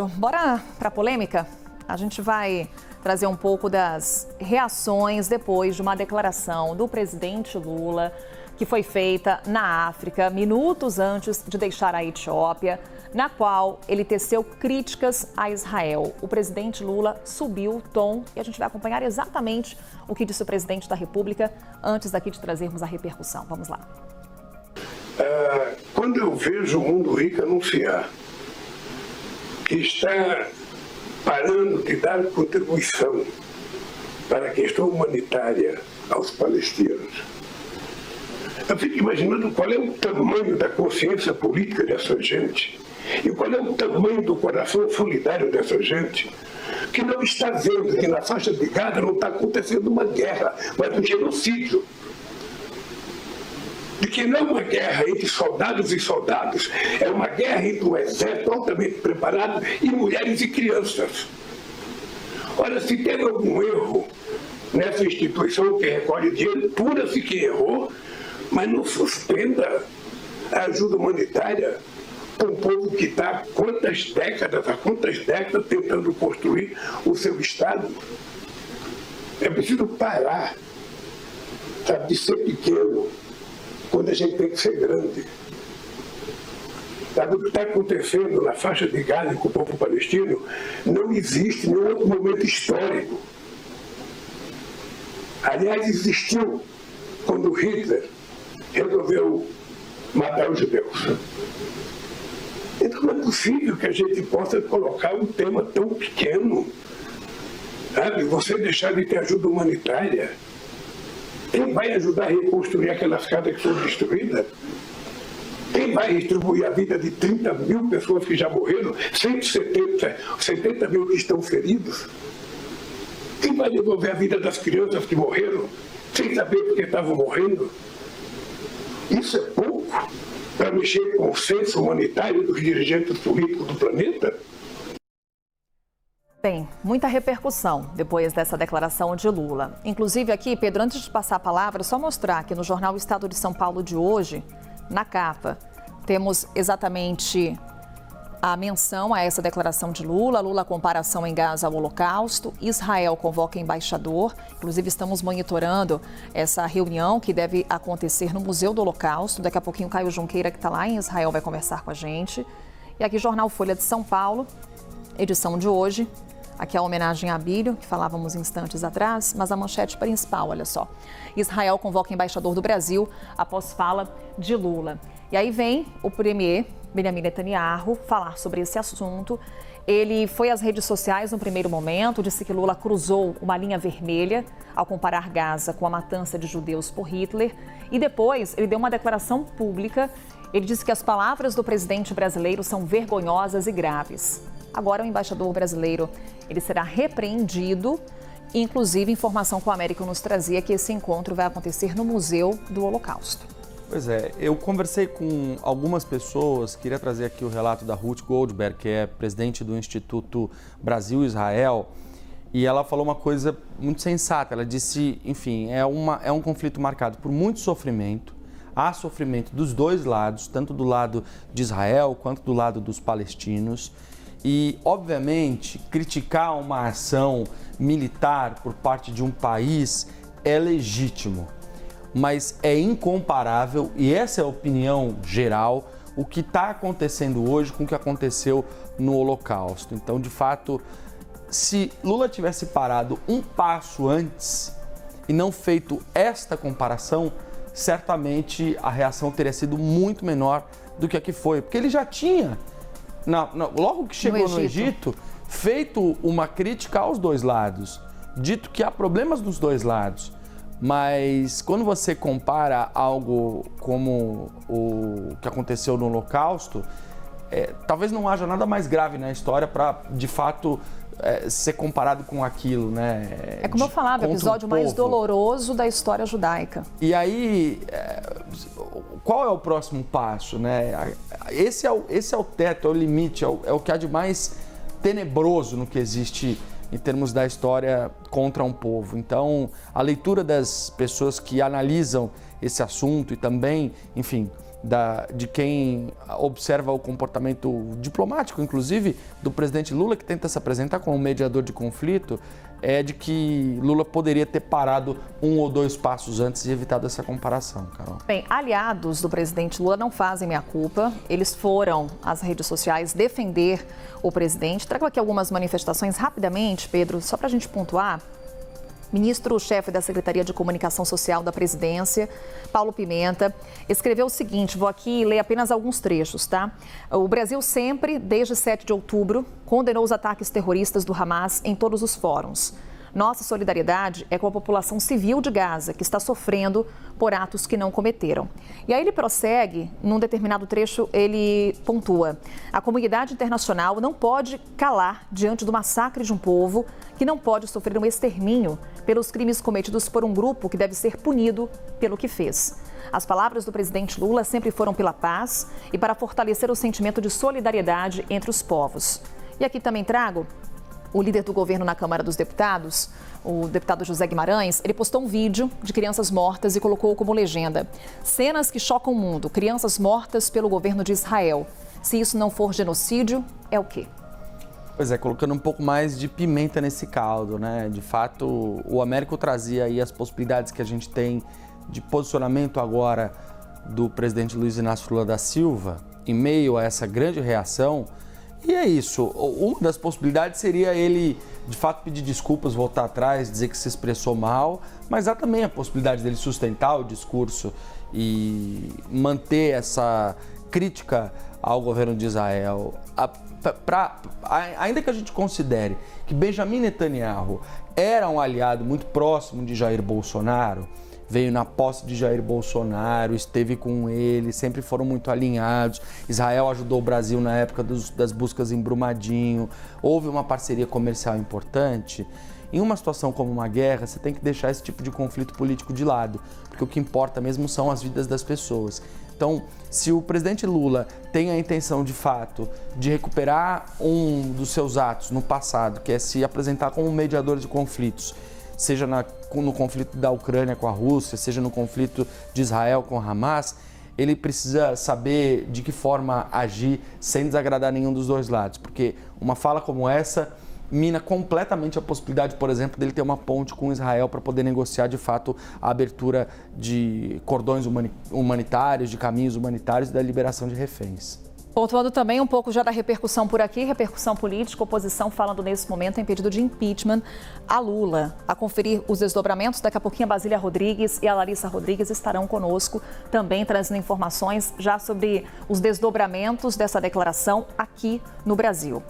Bora para a polêmica? A gente vai trazer um pouco das reações depois de uma declaração do presidente Lula que foi feita na África, minutos antes de deixar a Etiópia, na qual ele teceu críticas a Israel. O presidente Lula subiu o tom e a gente vai acompanhar exatamente o que disse o presidente da República antes daqui de trazermos a repercussão. Vamos lá. Quando eu vejo o Mundo Rico anunciar que está parando de dar contribuição para a questão humanitária aos palestinos, eu fico imaginando qual é o tamanho da consciência política dessa gente e qual é o tamanho do coração solidário dessa gente, que não está vendo que na faixa de Gaza não está acontecendo uma guerra, mas um genocídio. De que não é uma guerra entre soldados e soldados, é uma guerra entre um exército altamente preparado e mulheres e crianças. Ora, se teve algum erro nessa instituição que recolhe dinheiro, pura-se que errou, mas não suspenda a ajuda humanitária para um povo que está há quantas décadas tentando construir o seu Estado. É preciso parar, sabe, de ser pequeno quando a gente tem que ser grande. Sabe, o que está acontecendo na faixa de Gaza com o povo palestino não existe em nenhum outro momento histórico. Aliás, existiu quando Hitler resolveu matar os judeus. Então não é possível que a gente possa colocar um tema tão pequeno, sabe? Você deixar de ter ajuda humanitária. Quem vai ajudar a reconstruir aquelas casas que foram destruídas? Quem vai distribuir a vida de 30 mil pessoas que já morreram, 70 mil que estão feridos? Quem vai devolver a vida das crianças que morreram, sem saber por que estavam morrendo? Isso é pouco para mexer com o senso humanitário dos dirigentes políticos do planeta? Tem muita repercussão depois dessa declaração de Lula. Inclusive aqui, Pedro, antes de passar a palavra, só mostrar que no jornal Estado de São Paulo de hoje, na capa, temos exatamente a menção a essa declaração de Lula. Lula comparação em Gaza ao Holocausto. Israel convoca embaixador. Inclusive estamos monitorando essa reunião que deve acontecer no Museu do Holocausto. Daqui a pouquinho o Caio Junqueira, que está lá em Israel, vai conversar com a gente. E aqui jornal Folha de São Paulo, edição de hoje. Aqui a homenagem a Abílio, que falávamos instantes atrás, mas a manchete principal, olha só. Israel convoca embaixador do Brasil após fala de Lula. E aí vem o premier Benjamin Netanyahu falar sobre esse assunto. Ele foi às redes sociais no primeiro momento, disse que Lula cruzou uma linha vermelha ao comparar Gaza com a matança de judeus por Hitler. E depois ele deu uma declaração pública. Ele disse que as palavras do presidente brasileiro são vergonhosas e graves. Agora o embaixador brasileiro ele será repreendido. Inclusive, informação que o Américo nos trazia que esse encontro vai acontecer no Museu do Holocausto. Pois é, eu conversei com algumas pessoas, queria trazer aqui o relato da Ruth Goldberg, que é presidente do Instituto Brasil-Israel, e ela falou uma coisa muito sensata. Ela disse, enfim, é um conflito marcado por muito sofrimento. Há sofrimento dos dois lados, tanto do lado de Israel quanto do lado dos palestinos. E, obviamente, criticar uma ação militar por parte de um país é legítimo, mas é incomparável, e essa é a opinião geral, o que está acontecendo hoje com o que aconteceu no Holocausto. Então, de fato, se Lula tivesse parado um passo antes e não feito esta comparação, certamente a reação teria sido muito menor do que a que foi, porque ele já tinha, logo que chegou no Egito, feito uma crítica aos dois lados, dito que há problemas dos dois lados. Mas quando você compara algo como o que aconteceu no Holocausto, talvez não haja nada mais grave na história para, de fato, ser comparado com aquilo, né? É como eu falava, o episódio mais doloroso da história judaica. E aí, qual é o próximo passo, né? Esse é o teto, é o limite, é o que há de mais tenebroso no que existe em termos da história contra um povo. Então, a leitura das pessoas que analisam esse assunto e também, enfim, de quem observa o comportamento diplomático, inclusive, do presidente Lula, que tenta se apresentar como mediador de conflito, é de que Lula poderia ter parado 1 ou 2 passos antes e evitado essa comparação, Carol. Bem, aliados do presidente Lula não fazem meia-culpa. Eles foram às redes sociais defender o presidente. Trago aqui algumas manifestações rapidamente, Pedro, só para a gente pontuar. Ministro-chefe da Secretaria de Comunicação Social da Presidência, Paulo Pimenta, escreveu o seguinte, vou aqui ler apenas alguns trechos, tá? O Brasil sempre, desde 7 de outubro, condenou os ataques terroristas do Hamas em todos os fóruns. Nossa solidariedade é com a população civil de Gaza, que está sofrendo por atos que não cometeram. E aí ele prossegue, num determinado trecho, ele pontua: a comunidade internacional não pode calar diante do massacre de um povo que não pode sofrer um extermínio pelos crimes cometidos por um grupo que deve ser punido pelo que fez. As palavras do presidente Lula sempre foram pela paz e para fortalecer o sentimento de solidariedade entre os povos. E aqui também trago o líder do governo na Câmara dos Deputados, o deputado José Guimarães. Ele postou um vídeo de crianças mortas e colocou como legenda: cenas que chocam o mundo, crianças mortas pelo governo de Israel. Se isso não for genocídio, é o quê? Pois é, colocando um pouco mais de pimenta nesse caldo, né? De fato, o Américo trazia aí as possibilidades que a gente tem de posicionamento agora do presidente Luiz Inácio Lula da Silva, em meio a essa grande reação. E é isso, uma das possibilidades seria ele, de fato, pedir desculpas, voltar atrás, dizer que se expressou mal, mas há também a possibilidade dele sustentar o discurso e manter essa crítica ao governo de Israel. Ainda que a gente considere que Benjamin Netanyahu era um aliado muito próximo de Jair Bolsonaro, veio na posse de Jair Bolsonaro, esteve com ele, sempre foram muito alinhados. Israel ajudou o Brasil na época das buscas em Brumadinho, houve uma parceria comercial importante. Em uma situação como uma guerra, você tem que deixar esse tipo de conflito político de lado, porque o que importa mesmo são as vidas das pessoas. Então, se o presidente Lula tem a intenção, de fato, de recuperar um dos seus atos no passado, que é se apresentar como mediador de conflitos, seja no conflito da Ucrânia com a Rússia, seja no conflito de Israel com Hamas, ele precisa saber de que forma agir sem desagradar nenhum dos dois lados, porque uma fala como essa mina completamente a possibilidade, por exemplo, dele ter uma ponte com Israel para poder negociar, de fato, a abertura de cordões humanitários, de caminhos humanitários e da liberação de reféns. Pontuando também um pouco já da repercussão por aqui, repercussão política, oposição falando nesse momento em pedido de impeachment a Lula. A conferir os desdobramentos, daqui a pouquinho a Basília Rodrigues e a Larissa Rodrigues estarão conosco também trazendo informações já sobre os desdobramentos dessa declaração aqui no Brasil.